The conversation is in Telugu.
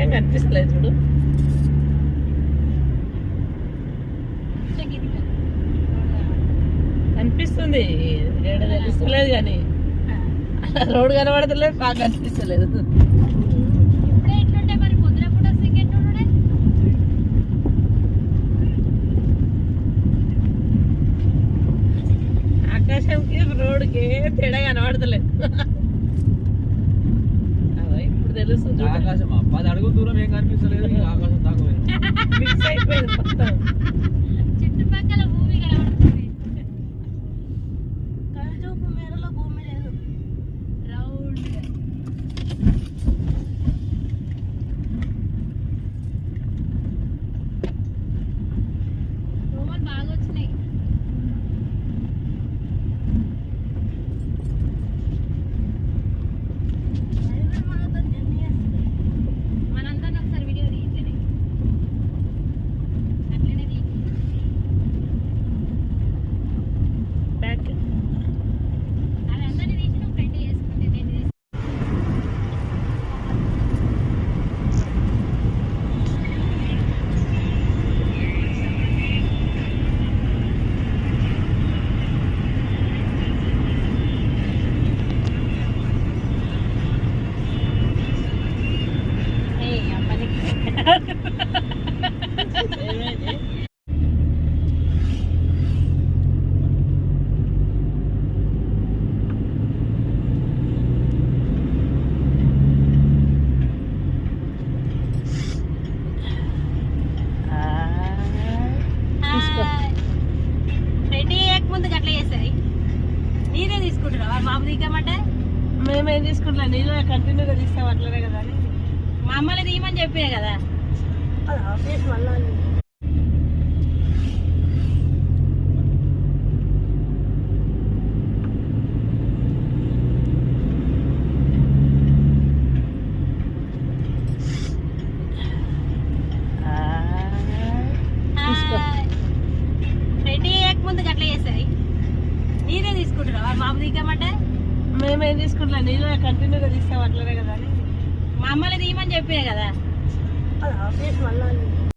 ఏం కనిపిస్తలేదు చూడు. కనిపిస్తుంది ఏడ తెలుస్తలేదు కానీ రోడ్డు కనబడతలేదు, బాగా కనిపిస్తలేదు. ఆకాశంకి రోడ్డుకి తేడా కనబడతలేదు. ఇప్పుడు తెలుస్తుంది. ఆకాశం 10 అడుగుల దూరం ఏం కనిపిస్తలేదు, ఆకాశం దాకా మిక్స్ అయిపోయింది మొత్తం. చుట్టుపక్కల భూమి కనబడుతుంది. కనుచూపు మేరలో భూమి లేదు, రౌండ్ రోమన్ బాగా వచ్చినాయి. మనందరినీ ఒకసారి వీడియో తీయట్లేదు, అట్లనే తీయ. బ్యాక్ అవి అందరినీ తీసి నువ్వు ఫ్రెండ్ చేసుకుంటే నేను తీసి. ఏయ్ అమ్మనికి ఏమైంది? తీసుకో. ఫ్రెండ్ చేయకముందు గట్ల చేస్తుంది, నీదే తీసుకుంటున్నావా మామ తీయమంటే? మేమేం తీసుకుంటున్నాం, నేను కంటిన్యూగా తీస్తాం అట్లనే కదా అని. మా అమ్మని తీయమని చెప్పినా కదా. తీసుకో. ఫ్రెండ్ చేయకముందు గట్ల చేస్తుంది, నీదే తీసుకుంటున్నావా మామ తీయమంటే? మేమేం తీసుకుంటున్నాం, నేను కంటిన్యూగా తీస్తాం అట్లనే కదా అని. మా అమ్మని తీయమని చెప్పినా కదా.